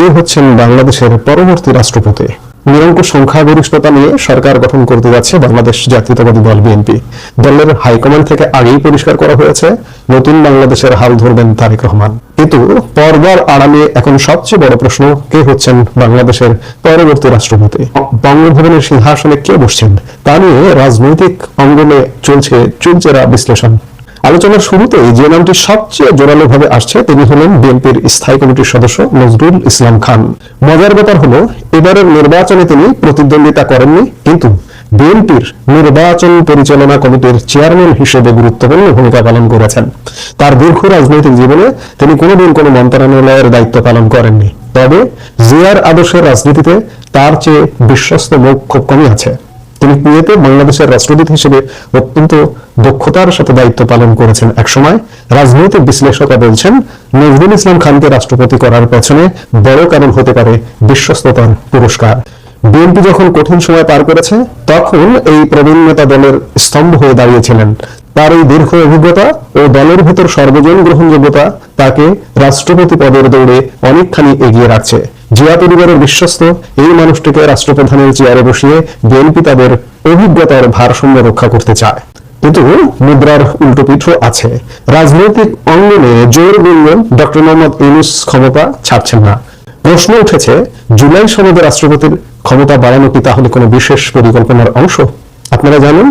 কে হচ্ছেন বাংলাদেশের পরবর্তী রাষ্ট্রপতি? নিরঙ্কুশ সংখ্যাগরিষ্ঠতা নিয়ে সরকার গঠন করতে যাচ্ছে বাংলাদেশ জাতীয়তাবাদী দল বিএনপি। দলের হাইকমান্ড থেকে আগেই পরিষ্কার করা হয়েছে নতুন বাংলাদেশের হাল ধরবেন তারেক রহমান। কিন্তু পর্দার আড়ালে এখন সবচেয়ে বড় প্রশ্ন, কে হচ্ছেন বাংলাদেশের পরবর্তী রাষ্ট্রপতি? বঙ্গভবনের সিংহাসনে কে বসছেন তা নিয়ে রাজনৈতিক অঙ্গনে চলছে চুলচেরা বিশ্লেষণ। আলোচনার শুরুতেই যে নামটি সবচেয়ে জোরালো ভাবে আসছে তিনি হলেন বিএনপির স্থায়ী কমিটির সদস্য নজরুল ইসলাম খান। মজার ব্যাপার হলো, এবারের নির্বাচনে তিনি প্রতিদ্বন্দ্বিতা করেননি, কিন্তু বিএনপির নির্বাচন পরিচালনা কমিটির চেয়ারম্যান হিসেবে গুরুত্বপূর্ণ ভূমিকা পালন করেছেন। তার দীর্ঘ রাজনৈতিক জীবনে তিনি কোনোদিন কোনো মন্ত্রণালয়ের দায়িত্ব পালন করেননি। তবে জিয়ার আদর্শের রাজনীতিতে তার চেয়ে বিশ্বস্ত মুখ খুব কমই আছে। তিনি কুয়েতে বাংলাদেশের রাষ্ট্রদূত হিসেবে অত্যন্ত দক্ষতার সাথে দায়িত্ব পালন করেছেন। একসময় রাজনৈতিক বিশ্লেষকরা বলছেন, নজরুল ইসলাম খানকে রাষ্ট্রপতি করার পেছনে বড় কারণ হতে পারে বিশ্বস্ততার পুরস্কার। বিএনপি যখন কঠিন সময় পার করেছে তখন এই প্রবীণ নেতা দলের স্তম্ভ হয়ে দাঁড়িয়েছিলেন। তার এই দীর্ঘ অভিজ্ঞতা ও দলের ভেতর সর্বজন গ্রহণযোগ্যতা তাকে রাষ্ট্রপতি পদের দৌড়ে অনেকখানি এগিয়ে রাখছে। জিয়া পরিবারের বিশ্বস্ত এই মানুষটিকে রাষ্ট্রপ্রধানের চেয়ারে বসিয়ে বিএনপি তাদের অভিজ্ঞতার ভারসাম্য রক্ষা করতে চায়। কিন্তু মুদ্রার উল্টো পিঠও আছে। রাজনৈতিক অঙ্গনে জোর গুঞ্জন, ডক্টর মোহাম্মদ ইউনূস ক্ষমতা ছাড়ছেন না। প্রশ্ন উঠেছে, জুলাই সনদে রাষ্ট্রপতির ক্ষমতা বাড়ানো কি তাহলে কোনো বিশেষ পরিকল্পনার অংশ? আপনারা জানেন,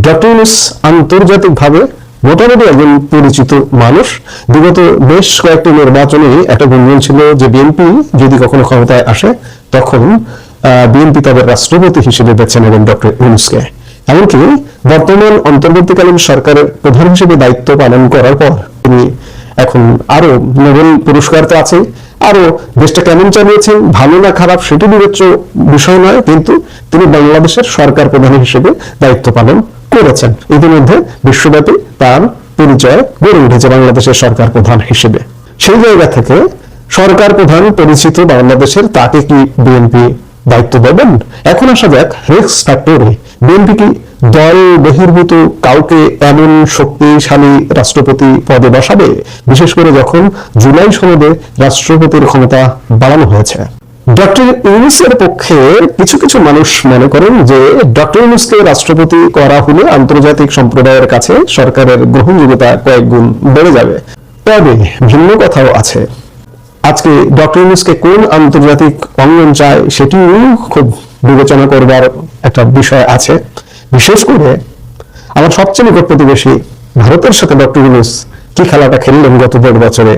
ডক্টর ইউনূস আন্তর্জাতিকভাবে মোটামুটি একজন পরিচিত মানুষ। বিগত বেশ কয়েকটি নির্বাচনে একটা গুঞ্জন ছিল যে বিএনপি যদি কখনো ক্ষমতায় আসে তখন বিএনপি তাদের রাষ্ট্রপতি হিসেবে বেছে নেবেন ডক্টর ইউনূসকে। এমনকি বর্তমান অন্তর্বর্তীকালীন সরকারের প্রধান হিসেবে দায়িত্ব পালন করার পর তিনি এখন আরো নোবেল পুরস্কার তো আছে, আরো দেশটা কেমন চালিয়েছেন, ভালো না খারাপ সেটি বিবেচ্য বিষয় নয়, কিন্তু তিনি বাংলাদেশের সরকার প্রধান হিসেবে দায়িত্ব পালন করেছেন। ইতিমধ্যে বিশ্বব্যাপী তার পরিচয় গড়ে উঠেছে বাংলাদেশের সরকার প্রধান হিসেবে। সেই জায়গা থেকে সরকার প্রধান পরিচিত বাংলাদেশের, তাকে কি বিএনপি দায়িত্ব দেবেন? এখন আসা যাক রিস্ক ফ্যাক্টরে। বিএনপি কি দল বহির্ভূত কাউকে এমন শক্তিশালী রাষ্ট্রপতি পদে বসাবে, বিশেষ করে যখন জুলাই সনদে রাষ্ট্রপতির ক্ষমতা বাড়ানো হয়েছে? ডক্টর ইউনূসের পক্ষে কিছু কিছু মানুষ মনে করেন যে ডক্টর ইউনূসকে রাষ্ট্রপতি করা হলে আন্তর্জাতিক সম্প্রদায়ের কাছে সরকারের গ্রহণযোগ্যতা কয়েক গুণ বেড়ে যাবে। তবে ভিন্ন কথাও আছে। আজকে ডক্টর ইউনূসকে কোন আন্তর্জাতিক অঙ্গন চায় সেটিও খুব বিবেচনা করবার একটা বিষয় আছে। বিশেষ করে আমার সবচেয়ে নিকট প্রতিবেশী ভারতের সাথে ডক্টর ইউনূস কি খেলাটা খেললেন গত 1.5 বছরে।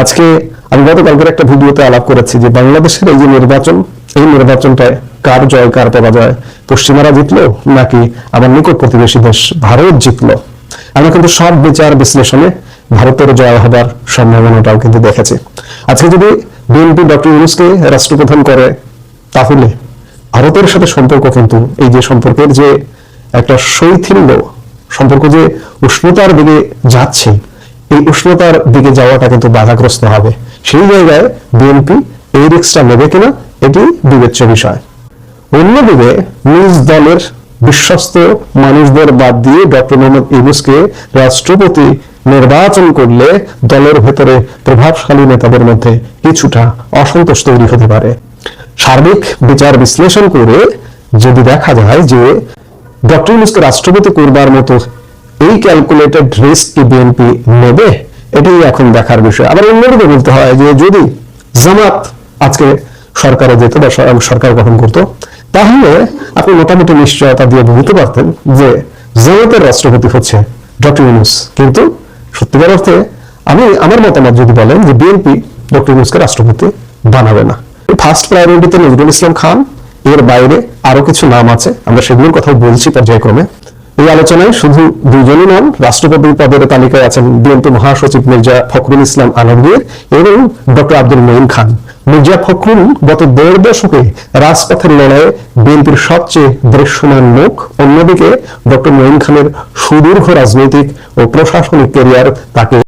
আজকে আমি গতকালকের একটা ভিডিওতে আলাপ করেছি যে বাংলাদেশের এই যে নির্বাচন, এই নির্বাচনটায় কার জয় কার পরাজয়, পশ্চিমারা জিতলো নাকি আমার নিকট প্রতিবেশী দেশ ভারত জিতলো? আমরা কিন্তু সব বিচার বিশ্লেষণে ভারতের জয় হবার সম্ভাবনাটাও কিন্তু দেখেছি। আজকে যদি বিএনপি ডক্টর ইউনূসকে রাষ্ট্রপ্রধান করে তাহলে ভারতের সাথে সম্পর্ক কিন্তু এই যে সম্পর্কের যে একটা শৈথিল্য, সম্পর্ক যে উষ্ণতার দিকে যাচ্ছে, এই উষ্ণতার দিকে যাওয়াটা কিন্তু বাধাগ্রস্ত হবে। সেই জায়গায় বিএনপি এই রিস্কটা নেবে কিনা এটি বিবেচ্য বিষয়। অন্যদিকে নিজ দলের বিশ্বস্ত মানুষদের বাদ দিয়ে ডক্টর মোহাম্মদ ইউনূসকে রাষ্ট্রপতি নির্বাচন করলে দলের ভেতরে প্রভাবশালী নেতাদের মধ্যে কিছুটা অসন্তোষ তৈরি হতে পারে। সার্বিক বিচার বিশ্লেষণ করে যদি দেখা যায় যে ডক্টর ইউনূসকে রাষ্ট্রপতি করবার মতো এই ক্যালকুলেটেড রিস্ক কি বিএনপি নেবে, এটাই এখন দেখার বিষয়। আবার অন্যদিকে বলতে হয় যে যদি জামাত আজকে সরকারে যেত বা সরকার গঠন করতো, তাহলে আপনি মোটামুটি নিশ্চয়তা দিয়ে বুঝতে পারতেন যে জামাতের রাষ্ট্রপতি হচ্ছে ডক্টর ইউনূস। কিন্তু সত্যিকার অর্থে আমার মতামত যদি বলেন যে বিএনপি ডক্টর ইউনূসকে রাষ্ট্রপতি বানাবে না। ফার্স্ট প্রায়োরিটিতে নজরুল ইসলাম খান, এর বাইরে আরো কিছু নাম আছে, আমরা সেগুলোর কথা বলছি পর্যায়ক্রমে। এই আলোচনায় শুধু দুইজনই নন, রাষ্ট্রপতি পদের তালিকায় আছেন বিএনপি মহাসচিব মির্জা ফখরুল ইসলাম আলমগীর এবং ডক্টর আব্দুল মঈন খান। মির্জা ফখরুল গত 1.5 দশকে রাজপথের লড়াইয়ে বিএনপির সবচেয়ে দৃশ্যমান মুখ। অন্যদিকে ডক্টর মঈন খানের সুদীর্ঘ রাজনৈতিক ও প্রশাসনিক ক্যারিয়ার তাকে